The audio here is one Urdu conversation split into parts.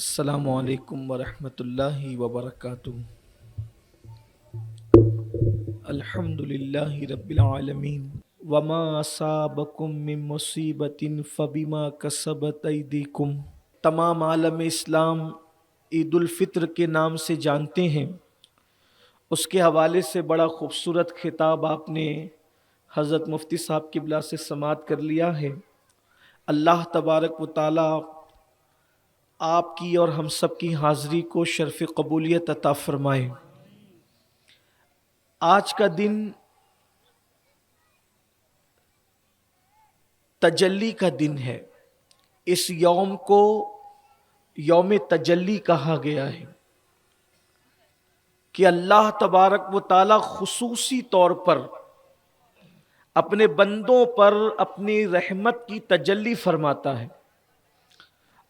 السلام علیکم ورحمۃ اللہ وبرکاتہ۔ الحمد للہ رب العالمین، وما اصابکم من مصیبت فبما کسبت ایدیکم۔ تمام عالم اسلام عید الفطر کے نام سے جانتے ہیں۔ اس کے حوالے سے بڑا خوبصورت خطاب آپ نے حضرت مفتی صاحب قبلہ سے سماعت کر لیا ہے۔ اللہ تبارک و تعالی آپ کی اور ہم سب کی حاضری کو شرف قبولیت عطا فرمائے۔ آج کا دن تجلی کا دن ہے۔ اس یوم کو یوم تجلی کہا گیا ہے کہ اللہ تبارک و تعالی خصوصی طور پر اپنے بندوں پر اپنی رحمت کی تجلی فرماتا ہے۔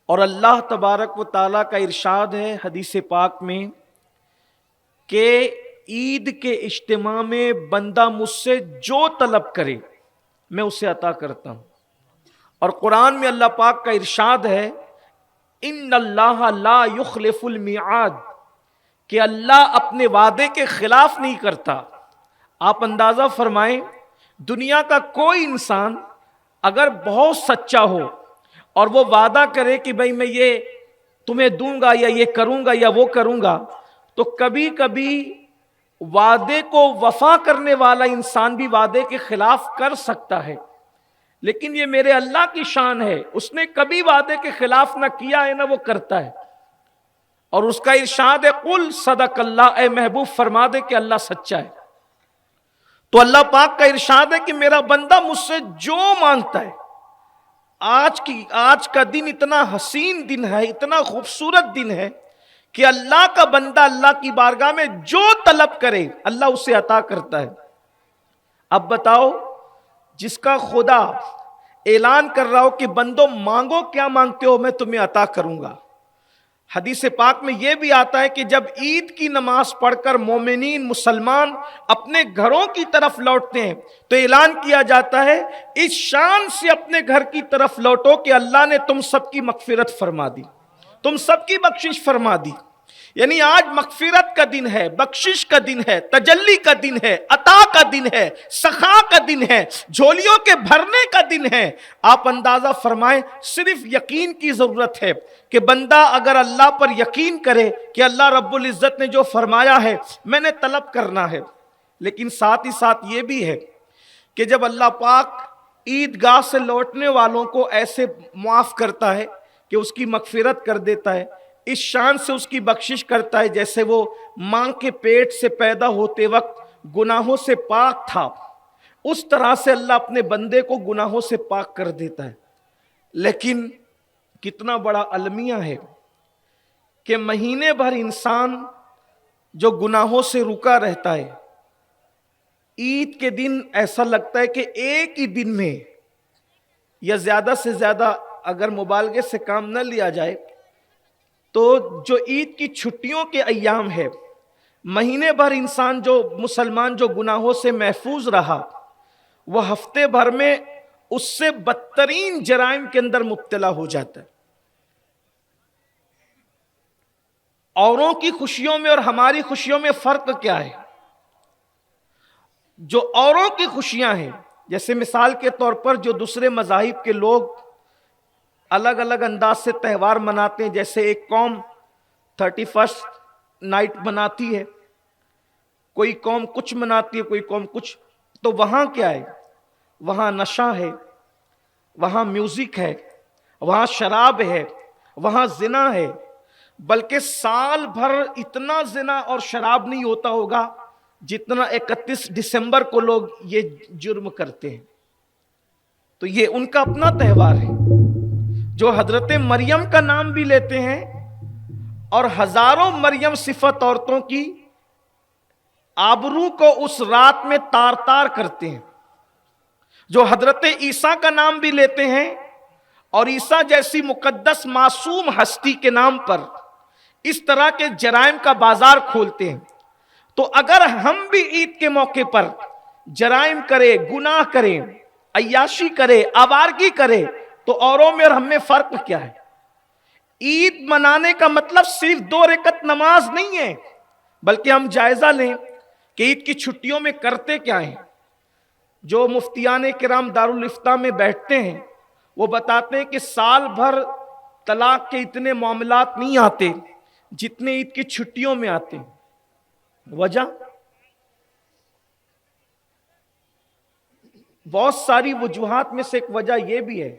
اور اللہ تبارک و تعالیٰ کا ارشاد ہے حدیث پاک میں کہ عید کے اجتماع میں بندہ مجھ سے جو طلب کرے میں اسے عطا کرتا ہوں۔ اور قرآن میں اللہ پاک کا ارشاد ہے ان اللہ لا یخلف المیعاد، کہ اللہ اپنے وعدے کے خلاف نہیں کرتا۔ آپ اندازہ فرمائیں، دنیا کا کوئی انسان اگر بہت سچا ہو اور وہ وعدہ کرے کہ بھئی میں یہ تمہیں دوں گا یا یہ کروں گا یا وہ کروں گا، تو کبھی کبھی وعدے کو وفا کرنے والا انسان بھی وعدے کے خلاف کر سکتا ہے، لیکن یہ میرے اللہ کی شان ہے، اس نے کبھی وعدے کے خلاف نہ کیا ہے نہ وہ کرتا ہے۔ اور اس کا ارشاد ہے قل صدق اللہ، اے محبوب فرما دے کہ اللہ سچا ہے۔ تو اللہ پاک کا ارشاد ہے کہ میرا بندہ مجھ سے جو مانگتا ہے، آج کا دن اتنا حسین دن ہے، اتنا خوبصورت دن ہے کہ اللہ کا بندہ اللہ کی بارگاہ میں جو طلب کرے اللہ اسے عطا کرتا ہے۔ اب بتاؤ، جس کا خدا اعلان کر رہا ہو کہ بندوں مانگو کیا مانگتے ہو میں تمہیں عطا کروں گا۔ حدیث پاک میں یہ بھی آتا ہے کہ جب عید کی نماز پڑھ کر مومنین مسلمان اپنے گھروں کی طرف لوٹتے ہیں تو اعلان کیا جاتا ہے اس شان سے اپنے گھر کی طرف لوٹو کہ اللہ نے تم سب کی مغفرت فرما دی، تم سب کی بخشش فرما دی۔ یعنی آج مغفرت کا دن ہے، بخشش کا دن ہے، تجلی کا دن ہے، عطا کا دن ہے، سخا کا دن ہے، جھولیوں کے بھرنے کا دن ہے۔ آپ اندازہ فرمائیں، صرف یقین کی ضرورت ہے کہ بندہ اگر اللہ پر یقین کرے کہ اللہ رب العزت نے جو فرمایا ہے میں نے طلب کرنا ہے، لیکن ساتھ ہی ساتھ یہ بھی ہے کہ جب اللہ پاک عیدگاہ سے لوٹنے والوں کو ایسے معاف کرتا ہے کہ اس کی مغفرت کر دیتا ہے، اس شان سے اس کی بخشش کرتا ہے جیسے وہ ماں کے پیٹ سے پیدا ہوتے وقت گناہوں سے پاک تھا، اس طرح سے اللہ اپنے بندے کو گناہوں سے پاک کر دیتا ہے۔ لیکن کتنا بڑا المیہ ہے کہ مہینے بھر انسان جو گناہوں سے رکا رہتا ہے، عید کے دن ایسا لگتا ہے کہ ایک ہی دن میں یا زیادہ سے زیادہ اگر مبالغے سے کام نہ لیا جائے تو جو عید کی چھٹیوں کے ایام ہے، مہینے بھر انسان جو مسلمان جو گناہوں سے محفوظ رہا، وہ ہفتے بھر میں اس سے بدترین جرائم کے اندر مبتلا ہو جاتا ہے۔ اوروں کی خوشیوں میں اور ہماری خوشیوں میں فرق کیا ہے؟ جو اوروں کی خوشیاں ہیں، جیسے مثال کے طور پر جو دوسرے مذاہب کے لوگ الگ الگ انداز سے تہوار مناتے ہیں، جیسے ایک قوم 31 نائٹ مناتی ہے، کوئی قوم کچھ مناتی ہے، کوئی قوم کچھ، تو وہاں کیا ہے؟ وہاں نشہ ہے، وہاں میوزک ہے، وہاں شراب ہے، وہاں زنا ہے، بلکہ سال بھر اتنا زنا اور شراب نہیں ہوتا ہوگا جتنا 31 دسمبر کو لوگ یہ جرم کرتے ہیں۔ تو یہ ان کا اپنا تہوار ہے، جو حضرت مریم کا نام بھی لیتے ہیں اور ہزاروں مریم صفت عورتوں کی آبرو کو اس رات میں تار تار کرتے ہیں، جو حضرت عیسیٰ کا نام بھی لیتے ہیں اور عیسیٰ جیسی مقدس معصوم ہستی کے نام پر اس طرح کے جرائم کا بازار کھولتے ہیں۔ تو اگر ہم بھی عید کے موقع پر جرائم کرے، گناہ کریں، عیاشی کرے، آوارگی کرے، تو اوروں میں اور ہم میں فرق کیا ہے؟ عید منانے کا مطلب صرف 2 رکعت نماز نہیں ہے، بلکہ ہم جائزہ لیں کہ عید کی چھٹیوں میں کرتے کیا ہیں۔ جو مفتیان کرام دارالافتاء میں بیٹھتے ہیں وہ بتاتے ہیں کہ سال بھر طلاق کے اتنے معاملات نہیں آتے جتنے عید کی چھٹیوں میں آتے ہیں۔ وجہ بہت ساری وجوہات میں سے ایک وجہ یہ بھی ہے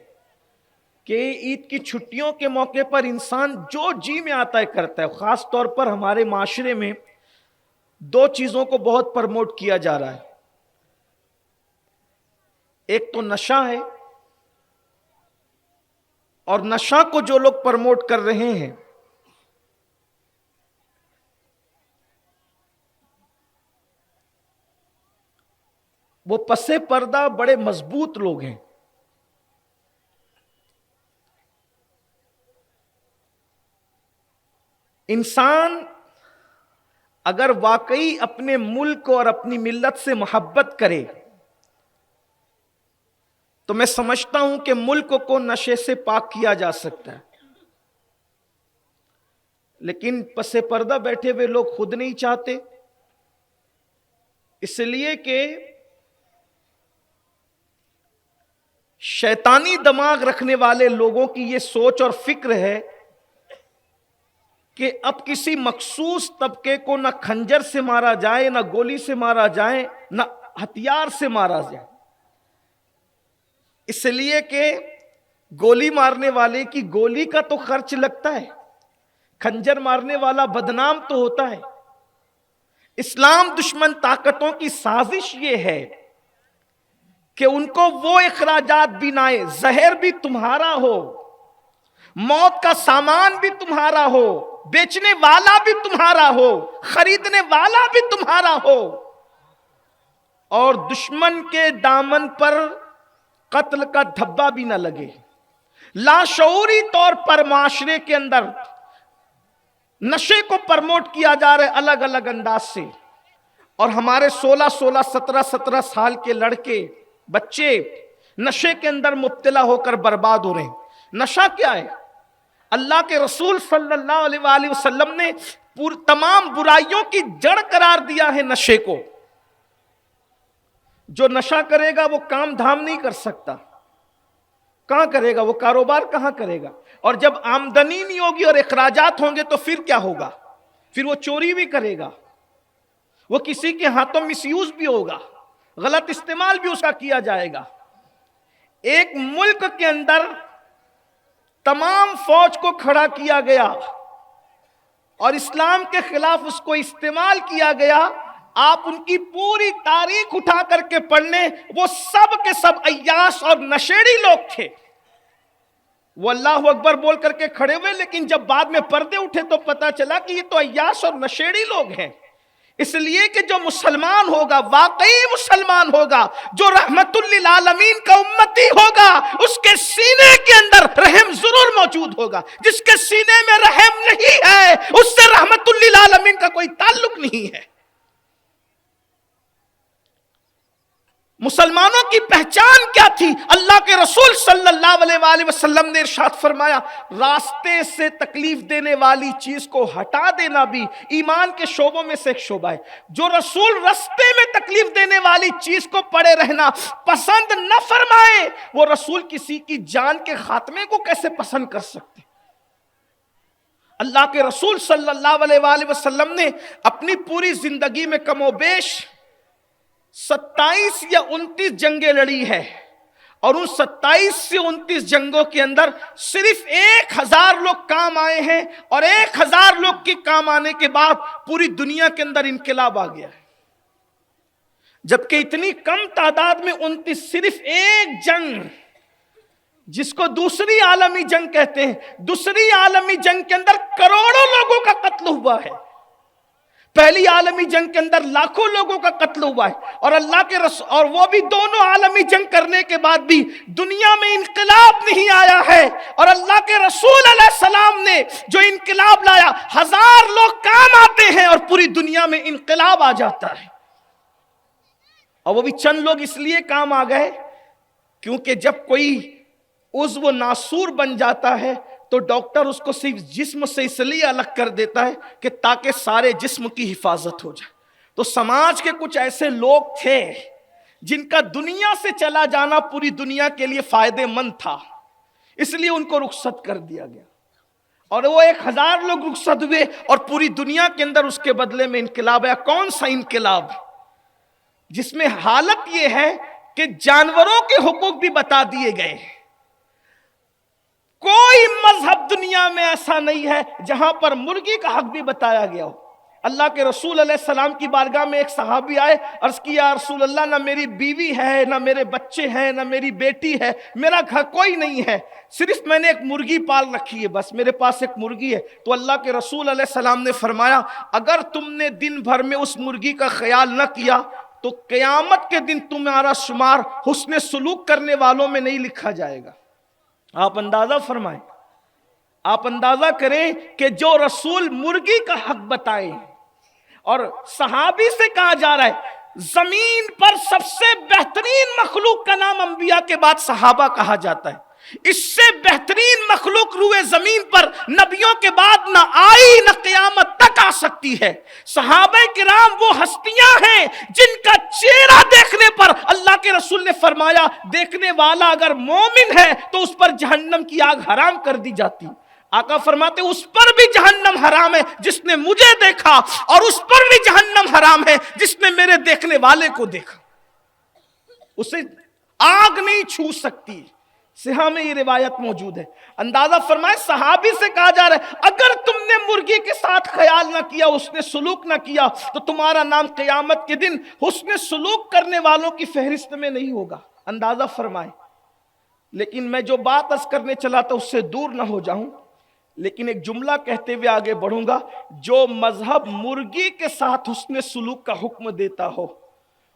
کہ عید کی چھٹیوں کے موقع پر انسان جو جی میں آتا ہے کرتا ہے۔ خاص طور پر ہمارے معاشرے میں 2 چیزوں کو بہت پرموٹ کیا جا رہا ہے، ایک تو نشہ ہے، اور نشہ کو جو لوگ پرموٹ کر رہے ہیں وہ پس پردہ بڑے مضبوط لوگ ہیں۔ انسان اگر واقعی اپنے ملک اور اپنی ملت سے محبت کرے تو میں سمجھتا ہوں کہ ملک کو نشے سے پاک کیا جا سکتا ہے، لیکن پس پردہ بیٹھے ہوئے لوگ خود نہیں چاہتے، اس لیے کہ شیطانی دماغ رکھنے والے لوگوں کی یہ سوچ اور فکر ہے کہ اب کسی مخصوص طبقے کو نہ کھنجر سے مارا جائے، نہ گولی سے مارا جائے، نہ ہتھیار سے مارا جائے، اس لیے کہ گولی مارنے والے کی گولی کا تو خرچ لگتا ہے، کھنجر مارنے والا بدنام تو ہوتا ہے۔ اسلام دشمن طاقتوں کی سازش یہ ہے کہ ان کو وہ اخراجات بھی نہ آئے، زہر بھی تمہارا ہو، موت کا سامان بھی تمہارا ہو، بیچنے والا بھی تمہارا ہو، خریدنے والا بھی تمہارا ہو، اور دشمن کے دامن پر قتل کا دھبا بھی نہ لگے۔ لاشعوری طور پر معاشرے کے اندر نشے کو پرموٹ کیا جا رہا ہے الگ الگ انداز سے، اور ہمارے 16 17 سال کے لڑکے بچے نشے کے اندر مبتلا ہو کر برباد ہو رہے ہیں۔ نشہ کیا ہے؟ اللہ کے رسول صلی اللہ علیہ وآلہ وسلم نے تمام برائیوں کی جڑ قرار دیا ہے نشے کو۔ جو نشہ کرے گا وہ کام دھام نہیں کر سکتا، کہاں کرے گا؟ وہ کاروبار کہاں کرے گا؟ اور جب آمدنی نہیں ہوگی اور اخراجات ہوں گے تو پھر کیا ہوگا؟ پھر وہ چوری بھی کرے گا، وہ کسی کے ہاتھوں مس یوز بھی ہوگا، غلط استعمال بھی اس کا کیا جائے گا۔ ایک ملک کے اندر تمام فوج کو کھڑا کیا گیا اور اسلام کے خلاف اس کو استعمال کیا گیا، آپ ان کی پوری تاریخ اٹھا کر کے پڑھ لیں، وہ سب کے سب عیاش اور نشیڑی لوگ تھے۔ وہ اللہ اکبر بول کر کے کھڑے ہوئے، لیکن جب بعد میں پردے اٹھے تو پتا چلا کہ یہ تو عیاش اور نشیڑی لوگ ہیں۔ اس لیے کہ جو مسلمان ہوگا، واقعی مسلمان ہوگا، جو رحمت للعالمین کا امتی ہوگا، اس کے سینے کے اندر رحم ضرور موجود ہوگا۔ جس کے سینے میں رحم نہیں ہے اس سے رحمت للعالمین کا کوئی تعلق نہیں ہے۔ مسلمانوں کی پہچان کیا تھی؟ اللہ کے رسول صلی اللہ علیہ وآلہ وسلم نے ارشاد فرمایا، راستے سے تکلیف دینے والی چیز کو ہٹا دینا بھی ایمان کے شعبوں میں سے ایک شعبہ ہے۔ جو رسول راستے میں تکلیف دینے والی چیز کو پڑے رہنا پسند نہ فرمائے، وہ رسول کسی کی جان کے خاتمے کو کیسے پسند کر سکتے؟ اللہ کے رسول صلی اللہ علیہ وآلہ وسلم نے اپنی پوری زندگی میں کم و بیش 27 یا 29 جنگیں لڑی ہے، اور ان 27 سے 29 جنگوں کے اندر صرف 1000 لوگ کام آئے ہیں، اور 1000 لوگ کے کام آنے کے بعد پوری دنیا کے اندر انقلاب آ گیا ہے۔ جبکہ اتنی کم تعداد میں 29، صرف ایک جنگ جس کو دوسری عالمی جنگ کہتے ہیں، دوسری عالمی جنگ کے اندر کروڑوں لوگوں کا قتل ہوا ہے، پہلی عالمی جنگ کے اندر لاکھوں لوگوں کا قتل ہوا ہے، اور اللہ کے رسول، اور وہ بھی دونوں عالمی جنگ کرنے کے بعد بھی دنیا میں انقلاب نہیں آیا ہے۔ اور اللہ کے رسول علیہ السلام نے جو انقلاب لایا، 1000 لوگ کام آتے ہیں اور پوری دنیا میں انقلاب آ جاتا ہے، اور وہ بھی چند لوگ اس لیے کام آ گئے کیونکہ جب کوئی عضو ناسور بن جاتا ہے تو ڈاکٹر اس کو صرف جسم سے اس لیے الگ کر دیتا ہے کہ تاکہ سارے جسم کی حفاظت ہو جائے. تو سماج کے کچھ ایسے لوگ تھے جن کا دنیا سے چلا جانا پوری دنیا کے لیے فائدے مند تھا، اس لیے ان کو رخصت کر دیا گیا. اور وہ 1000 لوگ رخصت ہوئے اور پوری دنیا کے اندر اس کے بدلے میں انقلاب آیا. کون سا انقلاب؟ جس میں حالت یہ ہے کہ جانوروں کے حقوق بھی بتا دیے گئے. کوئی مذہب دنیا میں ایسا نہیں ہے جہاں پر مرغی کا حق بھی بتایا گیا ہو. اللہ کے رسول علیہ السلام کی بارگاہ میں ایک صحابی آئے، عرض کیا یا رسول اللہ، نہ میری بیوی ہے، نہ میرے بچے ہیں، نہ میری بیٹی ہے، میرا گھر کوئی نہیں ہے، صرف میں نے ایک مرغی پال رکھی ہے، بس میرے پاس ایک مرغی ہے. تو اللہ کے رسول علیہ السلام نے فرمایا اگر تم نے دن بھر میں اس مرغی کا خیال نہ کیا تو قیامت کے دن تمہارا شمار حسن سلوک کرنے والوں میں نہیں لکھا جائے گا. آپ اندازہ فرمائیں، آپ اندازہ کریں کہ جو رسول مرغی کا حق بتائے، اور صحابی سے کہا جا رہا ہے زمین پر سب سے بہترین مخلوق کا نام انبیاء کے بعد صحابہ کہا جاتا ہے. اس سے بہترین مخلوق روئے زمین پر نبیوں کے بعد نہ آئی، نہ قیامت تک آ سکتی ہے. صحابہ کرام وہ ہستیاں ہیں جن کا چہرہ دیکھنے پر اللہ کے رسول نے فرمایا دیکھنے والا اگر مومن ہے تو اس پر جہنم کی آگ حرام کر دی جاتی. آقا فرماتے اس پر بھی جہنم حرام ہے جس نے مجھے دیکھا، اور اس پر بھی جہنم حرام ہے جس نے میرے دیکھنے والے کو دیکھا. اسے آگ نہیں چھو سکتی. صحیح میں یہ روایت موجود ہے. اندازہ فرمائے صحابی سے کہا جا رہا ہے اگر تم نے مرغی کے ساتھ خیال نہ کیا، حسن سلوک نہ کیا، تو تمہارا نام قیامت کے دن حسن سلوک کرنے والوں کی فہرست میں نہیں ہوگا. اندازہ فرمائے. لیکن میں جو بات عرض کرنے چلا تھا اس سے دور نہ ہو جاؤں، لیکن ایک جملہ کہتے ہوئے آگے بڑھوں گا. جو مذہب مرغی کے ساتھ حسن سلوک کا حکم دیتا ہو،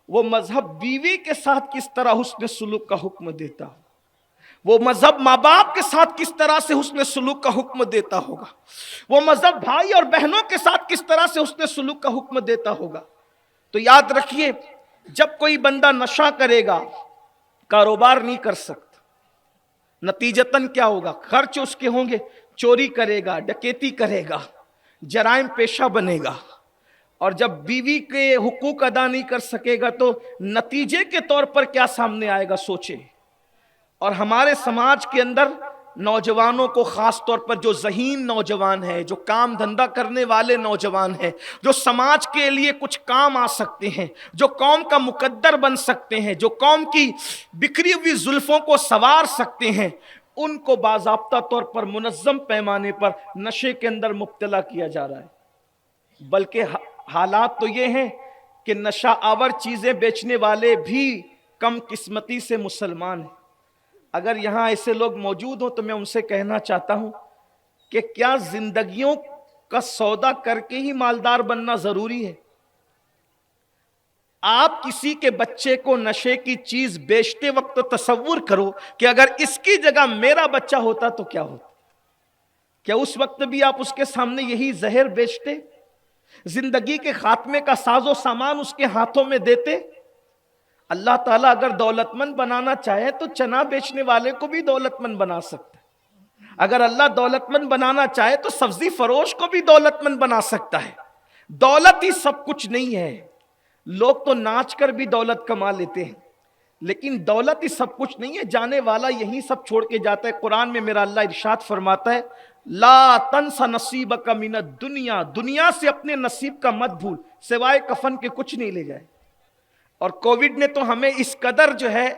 وہ مذہب بیوی کے ساتھ کس طرح حسن سلوک کا حکم دیتا ہو، وہ مذہب ماں باپ کے ساتھ کس طرح سے حسن سلوک کا حکم دیتا ہوگا، وہ مذہب بھائی اور بہنوں کے ساتھ کس طرح سے حسن سلوک کا حکم دیتا ہوگا. تو یاد رکھیے جب کوئی بندہ نشہ کرے گا کاروبار نہیں کر سکتا. نتیجتاً کیا ہوگا؟ خرچ اس کے ہوں گے، چوری کرے گا، ڈکیتی کرے گا، جرائم پیشہ بنے گا. اور جب بیوی کے حقوق ادا نہیں کر سکے گا تو نتیجے کے طور پر کیا سامنے آئے گا سوچے. اور ہمارے سماج کے اندر نوجوانوں کو خاص طور پر جو ذہین نوجوان ہیں، جو کام دھندا کرنے والے نوجوان ہیں، جو سماج کے لیے کچھ کام آ سکتے ہیں، جو قوم کا مقدر بن سکتے ہیں، جو قوم کی بکھری ہوئی زلفوں کو سنوار سکتے ہیں، ان کو باضابطہ طور پر منظم پیمانے پر نشے کے اندر مبتلا کیا جا رہا ہے. بلکہ حالات تو یہ ہیں کہ نشہ آور چیزیں بیچنے والے بھی کم قسمتی سے مسلمان ہیں. اگر یہاں ایسے لوگ موجود ہوں تو میں ان سے کہنا چاہتا ہوں کہ کیا زندگیوں کا سودا کر کے ہی مالدار بننا ضروری ہے؟ آپ کسی کے بچے کو نشے کی چیز بیچتے وقت تصور کرو کہ اگر اس کی جگہ میرا بچہ ہوتا تو کیا ہوتا. کیا اس وقت بھی آپ اس کے سامنے یہی زہر بیچتے؟ زندگی کے خاتمے کا ساز و سامان اس کے ہاتھوں میں دیتے؟ اللہ تعالیٰ اگر دولت مند بنانا چاہے تو چنا بیچنے والے کو بھی دولت مند بنا سکتا ہے. اگر اللہ دولت مند بنانا چاہے تو سبزی فروش کو بھی دولت مند بنا سکتا ہے. دولت ہی سب کچھ نہیں ہے. لوگ تو ناچ کر بھی دولت کما لیتے ہیں، لیکن دولت ہی سب کچھ نہیں ہے. جانے والا یہی سب چھوڑ کے جاتا ہے. قرآن میں میرا اللہ ارشاد فرماتا ہے لا تنس نصیبک من الدنیا، دنیا سے اپنے نصیب کا مت بھول، سوائے کفن کے کچھ نہیں لے جائے. اور کووڈ نے تو ہمیں اس قدر جو ہے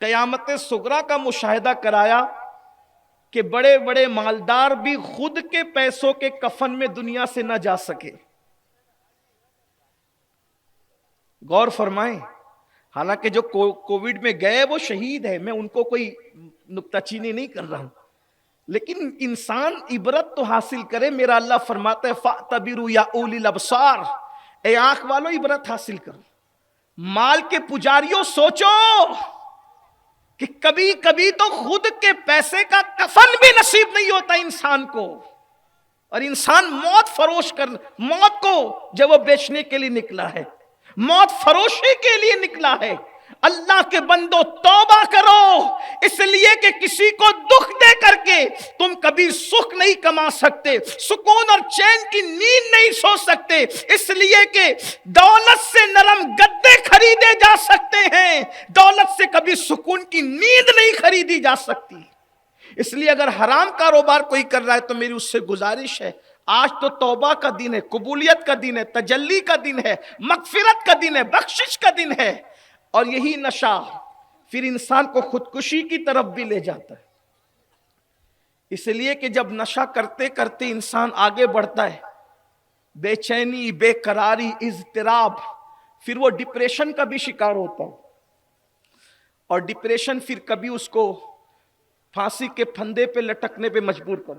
قیامت صغریٰ کا مشاہدہ کرایا کہ بڑے بڑے مالدار بھی خود کے پیسوں کے کفن میں دنیا سے نہ جا سکے. غور فرمائیں. حالانکہ جو کووڈ میں گئے وہ شہید ہے، میں ان کو کوئی نکتہ چینی نہیں کر رہا ہوں، لیکن انسان عبرت تو حاصل کرے. میرا اللہ فرماتا ہے فَاعْتَبِرُوا يَا أُولِي الْأَبْصَارِ، اے آنکھ والو عبرت حاصل کرو. مال کے پجاریوں سوچو کہ کبھی کبھی تو خود کے پیسے کا کفن بھی نصیب نہیں ہوتا انسان کو، اور انسان موت فروش کر موت کو جب وہ بیچنے کے لیے نکلا ہے، موت فروشی کے لیے نکلا ہے. اللہ کے بندو توبہ کرو، اس لیے کہ کسی کو دکھ دے کر کے تم کبھی سکھ نہیں کما سکتے، سکون اور چین کی نیند نہیں سو سکتے، اس لیے کہ دولت سے نرم گدے خریدے جا سکتے ہیں، دولت سے کبھی سکون کی نیند نہیں خریدی جا سکتی۔ اس لیے اگر حرام کاروبار کوئی کر رہا ہے تو میری اس سے گزارش ہے، آج تو توبہ کا دن ہے، قبولیت کا دن ہے، تجلی کا دن ہے، مغفرت کا دن ہے، بخشش کا دن ہے، اور یہی نشہ پھر انسان کو خودکشی کی طرف بھی لے جاتا ہے۔ اس لیے کہ جب نشہ کرتے کرتے انسان آگے بڑھتا ہے، بے چینی، بے قراری، اضطراب، پھر وہ ڈپریشن کا بھی شکار ہوتا ہے، اور ڈپریشن پھر کبھی اس کو پھانسی کے پھندے پہ لٹکنے پہ مجبور کر۔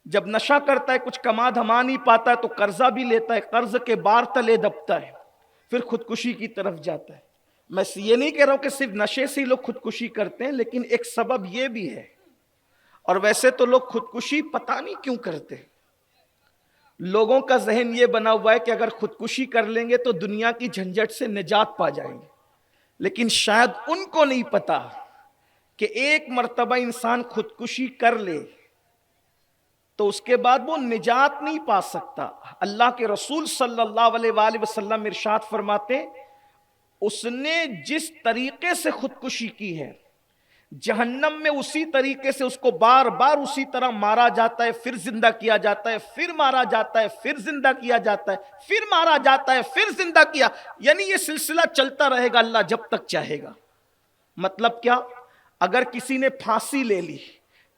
جب نشہ کرتا ہے کچھ کما دھما نہیں پاتا ہے تو قرضہ بھی لیتا ہے، قرض کے بار تلے دبتا ہے، پھر خودکشی کی طرف جاتا ہے۔ میں یہ نہیں کہہ رہا ہوں کہ صرف نشے سے ہی لوگ خودکشی کرتے ہیں، لیکن ایک سبب یہ بھی ہے، اور ویسے تو لوگ خودکشی پتہ نہیں کیوں کرتے۔ لوگوں کا ذہن یہ بنا ہوا ہے کہ اگر خودکشی کر لیں گے تو دنیا کی جھنجھٹ سے نجات پا جائیں گے، لیکن شاید ان کو نہیں پتا کہ ایک مرتبہ انسان خودکشی کر لے تو اس کے بعد وہ نجات نہیں پا سکتا۔ اللہ کے رسول صلی اللہ علیہ وآلہ وسلم ارشاد فرماتے، اس نے جس طریقے سے خودکشی کی ہے، جہنم میں اسی طریقے سے اس کو بار بار اسی طرح مارا جاتا ہے، پھر زندہ کیا جاتا ہے، پھر مارا جاتا ہے، پھر زندہ کیا جاتا ہے، پھر مارا جاتا ہے، پھر زندہ کیا، یعنی یہ سلسلہ چلتا رہے گا اللہ جب تک چاہے گا۔ مطلب کیا؟ اگر کسی نے پھانسی لے لی،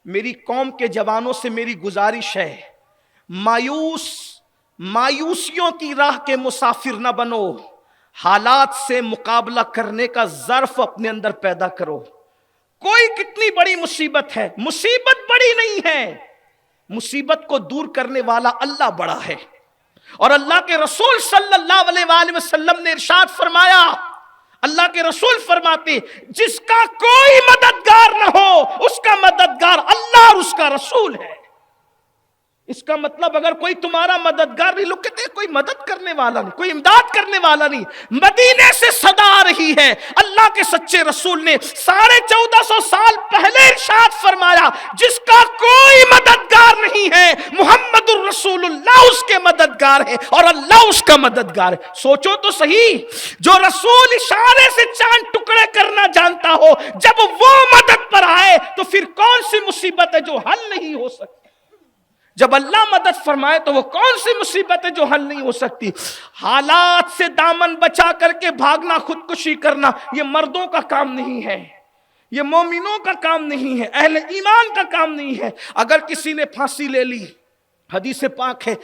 میری قوم کے جوانوں سے میری گزارش ہے، مایوسیوں کی راہ کے مسافر نہ بنو، حالات سے مقابلہ کرنے کا ظرف اپنے اندر پیدا کرو۔ کوئی کتنی بڑی مصیبت ہے، مصیبت بڑی نہیں ہے، مصیبت کو دور کرنے والا اللہ بڑا ہے۔ اور اللہ کے رسول صلی اللہ علیہ وآلہ وسلم نے ارشاد فرمایا، اللہ کے رسول فرماتے، جس کا کوئی مددگار نہ ہو اس کا مددگار اللہ اور اس کا رسول ہے۔ اس کا مطلب اگر کوئی تمہارا مددگار نہیں، لوگ کہتے ہیں کوئی مدد کرنے والا نہیں، کوئی امداد کرنے والا نہیں، مدینے سے صدا آ رہی ہے۔ اللہ کے سچے رسول نے 1450 سال پہلے ارشاد فرمایا، جس کا کوئی مددگار نہیں ہے محمد الرسول اللہ اس کے مددگار ہے اور اللہ اس کا مددگار ہے۔ سوچو تو صحیح، جو رسول اشارے سے چاند ٹکڑے کرنا جانتا ہو، جب وہ مدد پر آئے تو پھر کون سی مصیبت ہے جو حل نہیں ہو سکتی؟ جب اللہ مدد فرمائے تو وہ کون سی مصیبت ہے جو حل نہیں ہو سکتی؟ حالات سے دامن بچا کر کے بھاگنا، خودکشی کرنا، یہ مردوں کا کام نہیں ہے، یہ مومنوں کا کام نہیں ہے، اہل ایمان کا کام نہیں ہے۔ اگر کسی نے پھانسی لے لی، حدیث پاک ہے،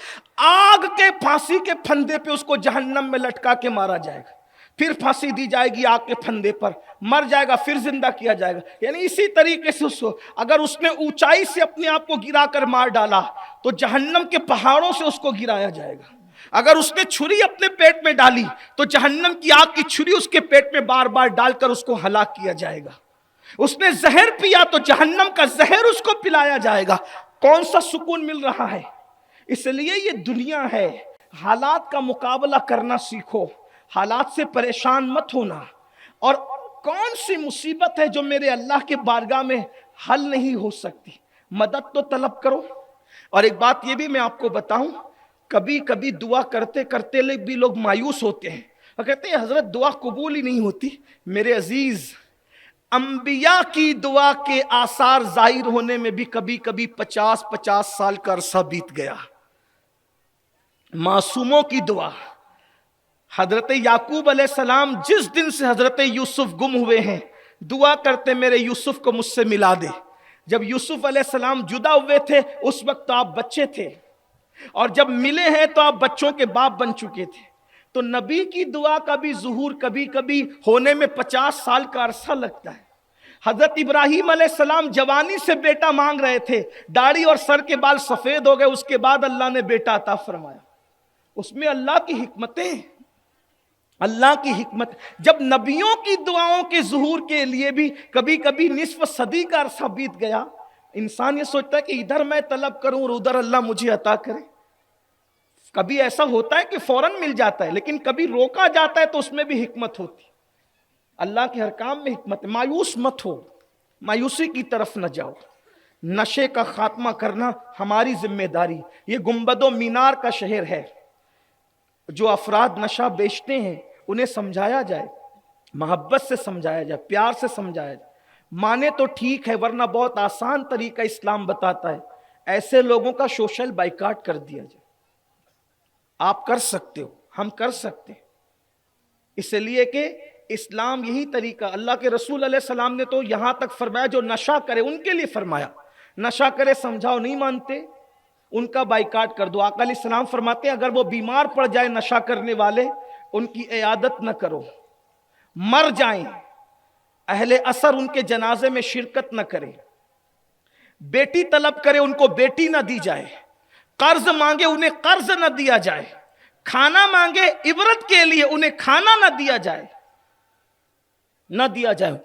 آگ کے پھانسی کے پھندے پہ اس کو جہنم میں لٹکا کے مارا جائے گا، پھر پھانسی دی جائے گی آگ کے پھندے پر، مر جائے گا، پھر زندہ کیا جائے گا۔ یعنی اسی طریقے سے اس کو اگر اس نے اونچائی سے اپنے آپ کو گرا کر مار ڈالا تو جہنم کے پہاڑوں سے اس کو گرایا جائے گا۔ اگر اس نے چھری اپنے پیٹ میں ڈالی تو جہنم کی آگ کی چھری اس کے پیٹ میں بار بار ڈال کر اس کو ہلاک کیا جائے گا۔ اس نے زہر پیا تو جہنم کا زہر اس کو پلایا جائے گا۔ کون سا سکون مل رہا ہے؟ اس لیے یہ دنیا ہے، حالات کا مقابلہ کرنا سیکھو، حالات سے پریشان مت ہونا۔ اور کون سی مصیبت ہے جو میرے اللہ کے بارگاہ میں حل نہیں ہو سکتی؟ مدد تو طلب کرو۔ اور ایک بات یہ بھی میں آپ کو بتاؤں، کبھی کبھی دعا کرتے کرتے بھی لوگ مایوس ہوتے ہیں اور کہتے ہیں حضرت دعا قبول ہی نہیں ہوتی۔ میرے عزیز، انبیاء کی دعا کے آثار ظاہر ہونے میں بھی کبھی کبھی 50 سال کا عرصہ بیت گیا۔ معصوموں کی دعا، حضرت یعقوب علیہ السلام جس دن سے حضرت یوسف گم ہوئے ہیں دعا کرتے میرے یوسف کو مجھ سے ملا دے۔ جب یوسف علیہ السلام جدا ہوئے تھے اس وقت تو آپ بچے تھے، اور جب ملے ہیں تو آپ بچوں کے باپ بن چکے تھے۔ تو نبی کی دعا کا بھی ظہور کبھی کبھی ہونے میں 50 سال کا عرصہ لگتا ہے۔ حضرت ابراہیم علیہ السلام جوانی سے بیٹا مانگ رہے تھے، داڑھی اور سر کے بال سفید ہو گئے، اس کے بعد اللہ نے بیٹا عطا فرمایا۔ اس میں اللہ کی حکمتیں، اللہ کی حکمت۔ جب نبیوں کی دعاؤں کے ظہور کے لیے بھی کبھی کبھی نصف صدی کا عرصہ بیت گیا، انسان یہ سوچتا ہے کہ ادھر میں طلب کروں اور ادھر اللہ مجھے عطا کرے۔ کبھی ایسا ہوتا ہے کہ فوراً مل جاتا ہے، لیکن کبھی روکا جاتا ہے تو اس میں بھی حکمت ہوتی ہے۔ اللہ کے ہر کام میں حکمت ہے۔ مایوس مت ہو، مایوسی کی طرف نہ جاؤ۔ نشے کا خاتمہ کرنا ہماری ذمہ داری۔ یہ گنبد و مینار کا شہر ہے۔ جو افراد نشہ بیچتے ہیں انہیں سمجھایا جائے، محبت سے سمجھایا جائے، پیار سے سمجھایا جائے۔ مانے تو ٹھیک ہے، ورنہ بہت آسان طریقہ اسلام بتاتا ہے، ایسے لوگوں کا سوشل بائیکاٹ کر دیا جائے۔ آپ کر سکتے ہو، ہم کر سکتے ہیں، اس لیے کہ اسلام یہی طریقہ۔ اللہ کے رسول علیہ السلام نے تو یہاں تک فرمایا جو نشہ کرے ان کے لیے فرمایا، نشہ کرے سمجھاؤ، نہیں مانتے ان کا بائیکاٹ کر دو۔ آقا علیہ السلام فرماتے ہیں اگر وہ بیمار پڑ جائے نشہ کرنے والے، ان کی عیادت نہ کرو، مر جائیں اہل اثر ان کے جنازے میں شرکت نہ کرے، بیٹی طلب کرے ان کو بیٹی نہ دی جائے، قرض مانگے انہیں قرض نہ دیا جائے، کھانا مانگے عبرت کے لیے انہیں کھانا نہ دیا جائے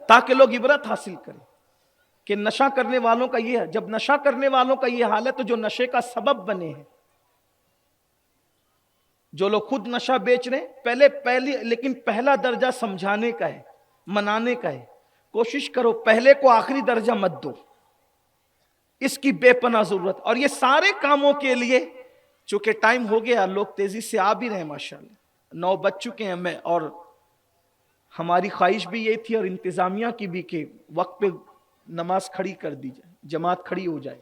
تاکہ لوگ عبرت حاصل کریں کہ نشہ کرنے والوں کا یہ ہے۔ جب نشہ کرنے والوں کا یہ حال ہے تو جو نشے کا سبب بنے ہیں، جو لوگ خود نشہ بیچ رہے ہیں، لیکن پہلا درجہ سمجھانے کا ہے، منانے کا ہے۔ کوشش کرو پہلے کو آخری درجہ مت دو، اس کی بے پناہ ضرورت۔ اور یہ سارے کاموں کے لیے چونکہ ٹائم ہو گیا، لوگ تیزی سے آ بھی رہے ہیں، ماشاءاللہ 9 بج چکے ہیں، میں اور ہماری خواہش بھی یہ تھی اور انتظامیہ کی بھی کہ وقت پہ نماز کھڑی کر دی جائے، جماعت کھڑی ہو جائے۔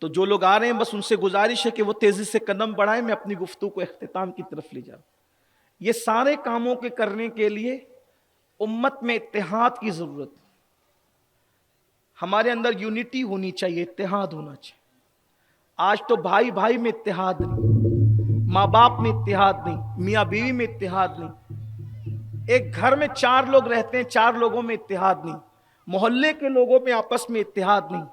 تو جو لوگ آ رہے ہیں بس ان سے گزارش ہے کہ وہ تیزی سے قدم بڑھائیں، میں اپنی گفتگو کو اختتام کی طرف لے جاؤں۔ یہ سارے کاموں کے کرنے کے لیے امت میں اتحاد کی ضرورت ہے۔ ہمارے اندر یونٹی ہونی چاہیے، اتحاد ہونا چاہیے۔ آج تو بھائی بھائی میں اتحاد نہیں، ماں باپ میں اتحاد نہیں، میاں بیوی میں اتحاد نہیں، ایک گھر میں 4 لوگ رہتے ہیں، 4 لوگوں میں اتحاد نہیں، محلے کے لوگوں میں آپس میں اتحاد نہیں۔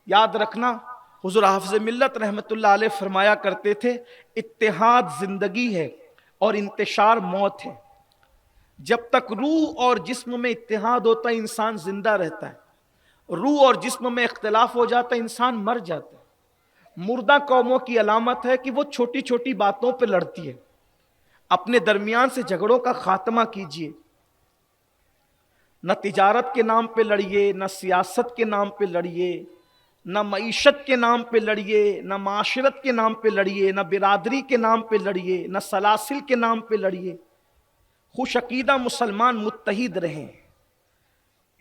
یاد رکھنا حضور حافظ ملت رحمت اللہ علیہ فرمایا کرتے تھے، اتحاد زندگی ہے اور انتشار موت ہے۔ جب تک روح اور جسم میں اتحاد ہوتا ہے انسان زندہ رہتا ہے، روح اور جسم میں اختلاف ہو جاتا ہے انسان مر جاتا ہے۔ مردہ قوموں کی علامت ہے کہ وہ چھوٹی چھوٹی باتوں پہ لڑتی ہے۔ اپنے درمیان سے جھگڑوں کا خاتمہ کیجیے، نہ تجارت کے نام پہ لڑیے، نہ سیاست کے نام پہ لڑیے، نہ معیشت کے نام پہ لڑیے، نہ معاشرت کے نام پہ لڑیے، نہ برادری کے نام پہ لڑیے، نہ سلاسل کے نام پہ لڑیے۔ خوش عقیدہ مسلمان متحد رہیں،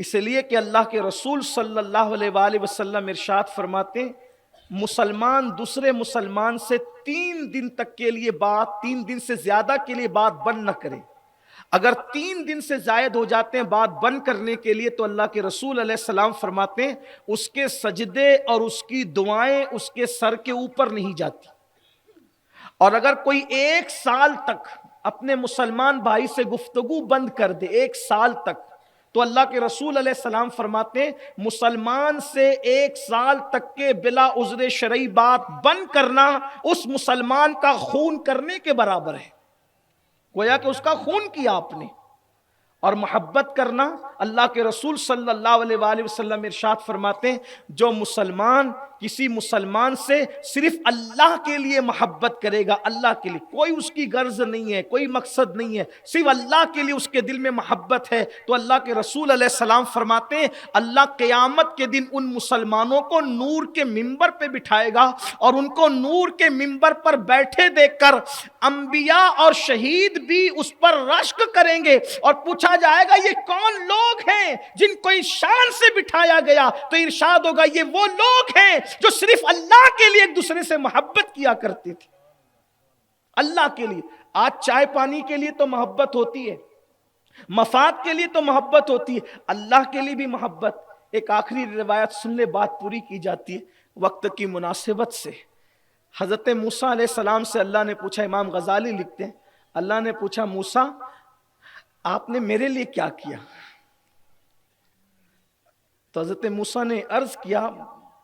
اس لیے کہ اللہ کے رسول صلی اللہ علیہ وآلہ وسلم ارشاد فرماتے ہیں مسلمان دوسرے مسلمان سے 3 دن تک کے لیے 3 دن سے زیادہ کے لیے بات بند نہ کرے۔ اگر 3 دن سے زائد ہو جاتے ہیں بات بند کرنے کے لیے تو اللہ کے رسول علیہ السلام فرماتے ہیں اس کے سجدے اور اس کی دعائیں اس کے سر کے اوپر نہیں جاتی۔ اور اگر کوئی 1 سال تک اپنے مسلمان بھائی سے گفتگو بند کر دے، 1 سال تک، تو اللہ کے رسول علیہ السلام فرماتے ہیں مسلمان سے 1 سال تک کے بلا عذر شرعی بات بند کرنا اس مسلمان کا خون کرنے کے برابر ہے، گویا کہ اس کا خون کیا آپ نے۔ اور محبت کرنا، اللہ کے رسول صلی اللہ علیہ وآلہ وسلم ارشاد فرماتے ہیں جو مسلمان کسی مسلمان سے صرف اللہ کے لیے محبت کرے گا، اللہ کے لیے، کوئی اس کی غرض نہیں ہے، کوئی مقصد نہیں ہے، صرف اللہ کے لیے اس کے دل میں محبت ہے، تو اللہ کے رسول علیہ السلام فرماتے ہیں اللہ قیامت کے دن ان مسلمانوں کو نور کے منبر پہ بٹھائے گا اور ان کو نور کے منبر پر بیٹھے دیکھ کر انبیاء اور شہید بھی اس پر رشک کریں گے اور پوچھا جائے گا یہ کون لوگ ہیں جن کو اس شان سے بٹھایا گیا، تو ارشاد ہوگا یہ وہ لوگ ہیں جو صرف اللہ کے لیے ایک دوسرے سے محبت کیا کرتے تھے، اللہ کے لیے۔ آج چائے پانی کے لیے تو محبت ہوتی ہے، مفاد کے لیے تو محبت ہوتی ہے، اللہ کے لیے بھی محبت۔ ایک آخری روایت سن لے، بات پوری کی جاتی ہے وقت کی مناسبت سے۔ حضرت موسیٰ علیہ السلام سے اللہ نے پوچھا، امام غزالی لکھتے ہیں اللہ نے پوچھا موسیٰ آپ نے میرے لیے کیا کیا؟ تو حضرت موسیٰ نے عرض کیا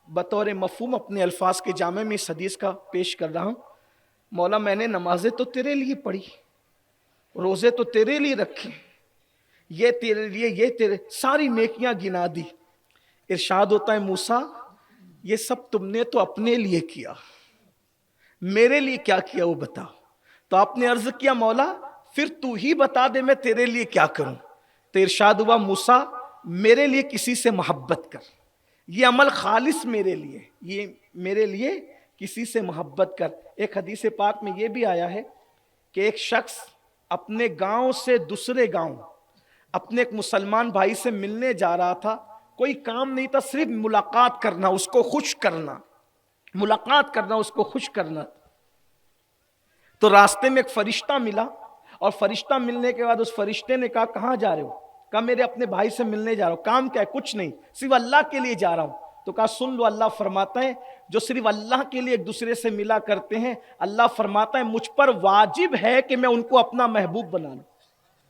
بطور مفہوم اپنے الفاظ کے جامع میں اس حدیث کا پیش کر رہا ہوں، مولا میں نے نمازیں تو تیرے لیے پڑھی، روزے تو تیرے لیے رکھے، یہ تیرے لیے، یہ تیرے، ساری نیکیاں گنا دی۔ ارشاد ہوتا ہے موسیٰ یہ سب تم نے تو اپنے لیے کیا، میرے لیے کیا کیا وہ بتا. تو آپ نے عرض کیا مولا پھر تو ہی بتا دے میں تیرے لیے کیا کروں. تو ارشاد ہوا موسیٰ میرے لیے کسی سے محبت کر, یہ عمل خالص میرے لیے, یہ میرے لیے کسی سے محبت کر. ایک حدیث پاک میں یہ بھی آیا ہے کہ ایک شخص اپنے گاؤں سے دوسرے گاؤں اپنے ایک مسلمان بھائی سے ملنے جا رہا تھا. کوئی کام نہیں تھا, صرف ملاقات کرنا, اس کو خوش کرنا, ملاقات کرنا, اس کو خوش کرنا. تو راستے میں ایک فرشتہ ملا, اور فرشتہ ملنے کے بعد اس فرشتے نے کہا کہاں جا رہے ہو؟ کہا میرے اپنے بھائی سے ملنے جا رہا ہوں. کام کیا ہے؟ کچھ نہیں, صرف اللہ کے لیے جا رہا ہوں. تو کہا سن لو, اللہ فرماتا ہے جو صرف اللہ کے لیے ایک دوسرے سے ملا کرتے ہیں, اللہ فرماتا ہے مجھ پر واجب ہے کہ میں ان کو اپنا محبوب بنا لوں,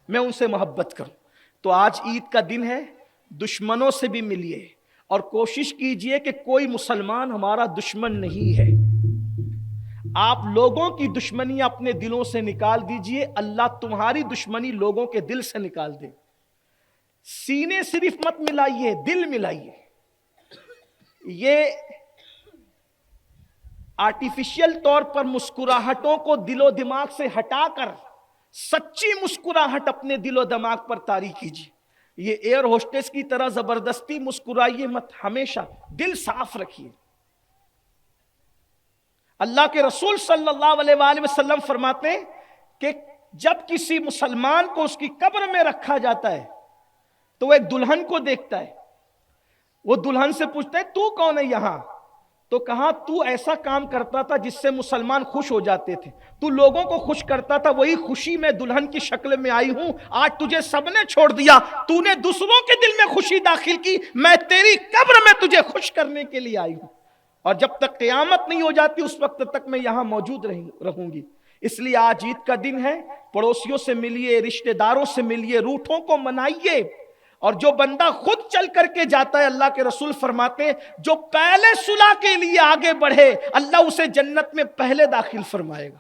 میں ان سے محبت کروں. تو آج عید کا دن ہے, دشمنوں سے بھی ملیے اور کوشش کیجئے کہ کوئی مسلمان ہمارا دشمن نہیں ہے. آپ لوگوں کی دشمنی اپنے دلوں سے نکال دیجئے, اللہ تمہاری دشمنی لوگوں کے دل سے نکال دے. سینے صرف مت ملائیے, دل ملائیے. یہ آرٹیفیشل طور پر مسکراہٹوں کو دل و دماغ سے ہٹا کر سچی مسکراہٹ اپنے دل و دماغ پر طاری کیجیے. یہ ایئر ہوسٹس کی طرح زبردستی مسکرائیے مت, ہمیشہ دل صاف رکھیے. اللہ کے رسول صلی اللہ علیہ وآلہ وسلم فرماتے ہیں کہ جب کسی مسلمان کو اس کی قبر میں رکھا جاتا ہے تو وہ ایک دلہن کو دیکھتا ہے. وہ دلہن سے پوچھتا ہے تو کون ہے یہاں؟ تو کہا تو ایسا کام کرتا تھا جس سے مسلمان خوش ہو جاتے تھے, تو لوگوں کو خوش کرتا تھا, وہی خوشی میں دلہن کی شکل میں آئی ہوں. آج تجھے سب نے چھوڑ دیا, تو نے دوسروں کے دل میں خوشی داخل کی, میں تیری قبر میں تجھے خوش کرنے کے لیے آئی ہوں, اور جب تک قیامت نہیں ہو جاتی اس وقت تک میں یہاں موجود رہوں گی. اس لیے آج عید کا دن ہے, پڑوسیوں سے ملیے, رشتہ داروں سے ملیے, روٹھوں کو منائیے. اور جو بندہ خود چل کر کے جاتا ہے, اللہ کے رسول فرماتے ہیں جو پہلے صلح کے لیے آگے بڑھے اللہ اسے جنت میں پہلے داخل فرمائے گا.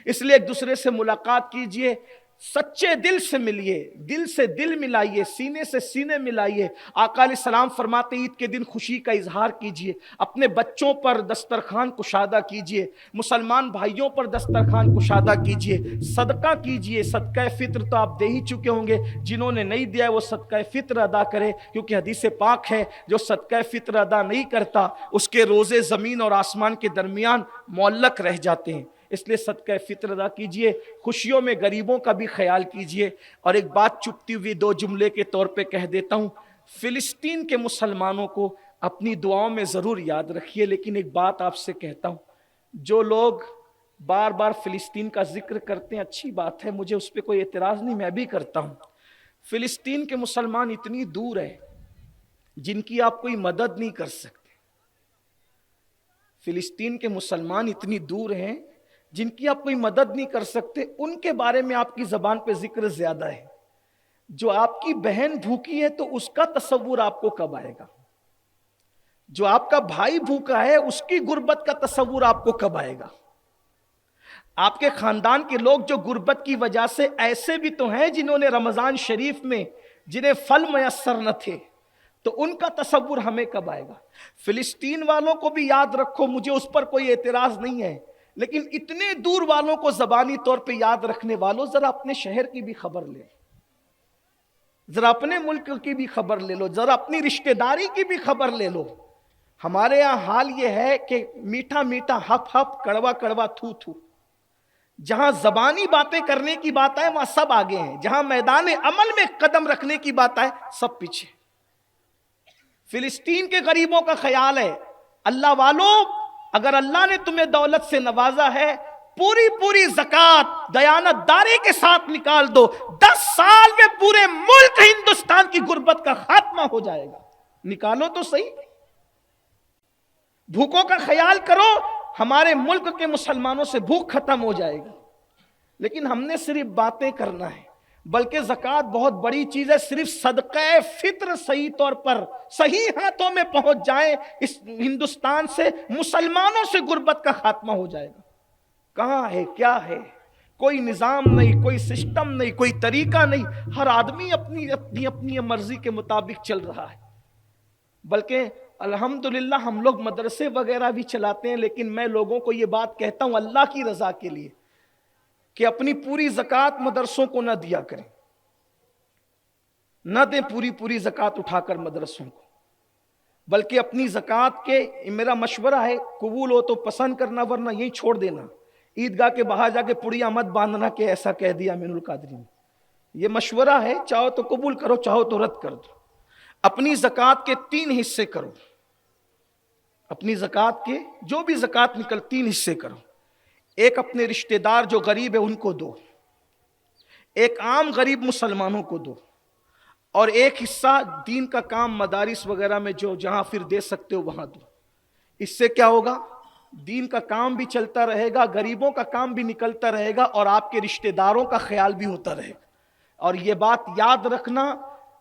اس لیے ایک دوسرے سے ملاقات کیجئے, سچے دل سے ملیے, دل سے دل ملائیے, سینے سے سینے ملائیے. آقا علیہ السلام فرماتے عید کے دن خوشی کا اظہار کیجئے, اپنے بچوں پر دسترخوان کشادہ کیجئے, مسلمان بھائیوں پر دسترخوان کشادہ کیجئے, صدقہ کیجئے. صدقہ فطر تو آپ دے ہی چکے ہوں گے, جنہوں نے نہیں دیا وہ صدقہ فطر ادا کرے, کیونکہ حدیث پاک ہے جو صدقہ فطر ادا نہیں کرتا اس کے روزے زمین اور آسمان کے درمیان معلق رہ جاتے ہیں. اس لیے صدقہ فطر ادا کیجئے, خوشیوں میں غریبوں کا بھی خیال کیجئے. اور ایک بات چپتی ہوئی 2 جملے کے طور پہ کہہ دیتا ہوں, فلسطین کے مسلمانوں کو اپنی دعاؤں میں ضرور یاد رکھیے. لیکن ایک بات آپ سے کہتا ہوں, جو لوگ بار بار فلسطین کا ذکر کرتے ہیں اچھی بات ہے, مجھے اس پہ کوئی اعتراض نہیں, میں بھی کرتا ہوں. فلسطین کے مسلمان اتنی دور ہیں جن کی آپ کوئی مدد نہیں کر سکتے. فلسطین کے مسلمان اتنی دور ہیں جن کی آپ کوئی مدد نہیں کر سکتے. ان کے بارے میں آپ کی زبان پہ ذکر زیادہ ہے. جو آپ کی بہن بھوکی ہے تو اس کا تصور آپ کو کب آئے گا؟ جو آپ کا بھائی بھوکا ہے اس کی غربت کا تصور آپ کو کب آئے گا؟ آپ کے خاندان کے لوگ جو غربت کی وجہ سے ایسے بھی تو ہیں جنہوں نے رمضان شریف میں جنہیں پھل میسر نہ تھے, تو ان کا تصور ہمیں کب آئے گا؟ فلسطین والوں کو بھی یاد رکھو, مجھے اس پر کوئی اعتراض نہیں ہے, لیکن اتنے دور والوں کو زبانی طور پہ یاد رکھنے والوں ذرا اپنے شہر کی بھی خبر لے, ذرا اپنے ملک کی بھی خبر لے لو, ذرا اپنی رشتہ داری کی بھی خبر لے لو. ہمارے یہاں حال یہ ہے کہ میٹھا میٹھا ہپ ہپ, کڑوا کڑوا تھو تھو. جہاں زبانی باتیں کرنے کی بات ہے وہاں سب آگے ہیں, جہاں میدان عمل میں قدم رکھنے کی بات ہے سب پیچھے. فلسطین کے غریبوں کا خیال ہے. اللہ والوں, اگر اللہ نے تمہیں دولت سے نوازا ہے پوری پوری زکوٰۃ دیانت داری کے ساتھ نکال دو, 10 سال میں پورے ملک ہندوستان کی غربت کا خاتمہ ہو جائے گا. نکالو تو صحیح. بھوکوں کا خیال کرو, ہمارے ملک کے مسلمانوں سے بھوک ختم ہو جائے گی. لیکن ہم نے صرف باتیں کرنا ہے, بلکہ زکوٰۃ بہت بڑی چیز ہے. صرف صدقہ فطر صحیح طور پر صحیح ہاتھوں میں پہنچ جائے, اس ہندوستان سے مسلمانوں سے غربت کا خاتمہ ہو جائے گا. کہاں ہے, کیا ہے؟ کوئی نظام نہیں, کوئی سسٹم نہیں, کوئی طریقہ نہیں. ہر آدمی اپنی اپنی اپنی مرضی کے مطابق چل رہا ہے. بلکہ الحمدللہ ہم لوگ مدرسے وغیرہ بھی چلاتے ہیں، لیکن میں لوگوں کو یہ بات کہتا ہوں اللہ کی رضا کے لیے کہ اپنی پوری زکوٰۃ مدرسوں کو نہ دیا کریں، نہ دیں پوری زکوٰۃ اٹھا کر مدرسوں کو، بلکہ اپنی زکوٰۃ کے، میرا مشورہ ہے، قبول ہو تو پسند کرنا ورنہ یہی چھوڑ دینا، عیدگاہ کے باہر جا کے پڑیا مت باندھنا کہ ایسا کہہ دیا امین القادری نے، یہ مشورہ ہے، چاہو تو قبول کرو چاہو تو رد کر دو۔ اپنی زکوٰۃ کے 3 حصے کرو، اپنی زکوٰۃ کے جو بھی زکوٰۃ نکل 3 حصے کرو، ایک اپنے رشتہ دار جو غریب ہے ان کو دو، ایک عام غریب مسلمانوں کو دو، اور ایک حصہ دین کا کام مدارس وغیرہ میں جو جہاں پھر دے سکتے ہو وہاں دو۔ اس سے کیا ہوگا؟ دین کا کام بھی چلتا رہے گا، غریبوں کا کام بھی نکلتا رہے گا، اور آپ کے رشتہ داروں کا خیال بھی ہوتا رہے گا۔ اور یہ بات یاد رکھنا،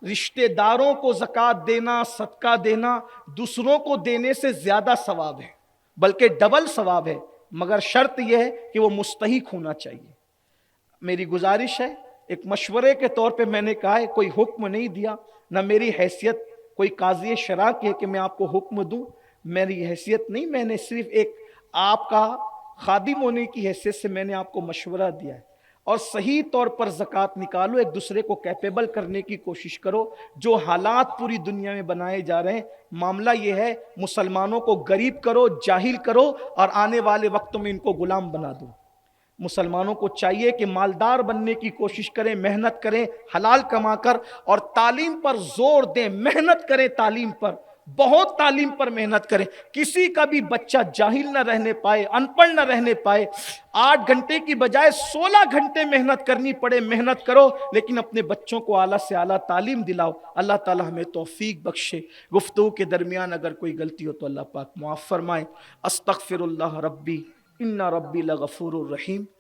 رشتہ داروں کو زکوٰۃ دینا، صدقہ دینا دوسروں کو دینے سے زیادہ ثواب ہے، بلکہ ڈبل ثواب ہے، مگر شرط یہ ہے کہ وہ مستحق ہونا چاہیے۔ میری گزارش ہے، ایک مشورے کے طور پہ میں نے کہا ہے، کوئی حکم نہیں دیا، نہ میری حیثیت کوئی قاضی شرع کی ہے کہ میں آپ کو حکم دوں، میری حیثیت نہیں، میں نے صرف ایک آپ کا خادم ہونے کی حیثیت سے میں نے آپ کو مشورہ دیا ہے۔ اور صحیح طور پر زکوٰۃ نکالو، ایک دوسرے کو کیپیبل کرنے کی کوشش کرو۔ جو حالات پوری دنیا میں بنائے جا رہے ہیں، معاملہ یہ ہے مسلمانوں کو غریب کرو، جاہل کرو، اور آنے والے وقتوں میں ان کو غلام بنا دو۔ مسلمانوں کو چاہیے کہ مالدار بننے کی کوشش کریں، محنت کریں حلال کما کر، اور تعلیم پر زور دیں، محنت کریں تعلیم پر، بہت تعلیم پر محنت کریں۔ کسی کا بھی بچہ جاہل نہ رہنے پائے، ان پڑھ نہ رہنے پائے۔ 8 گھنٹے کی بجائے 16 گھنٹے محنت کرنی پڑے، محنت کرو، لیکن اپنے بچوں کو اعلیٰ سے اعلیٰ تعلیم دلاؤ۔ اللہ تعالی ہمیں توفیق بخشے۔ گفتگو کے درمیان اگر کوئی غلطی ہو تو اللہ پاک معاف فرمائے۔ استغفر اللہ ربی ان ربی لغفور الرحیم۔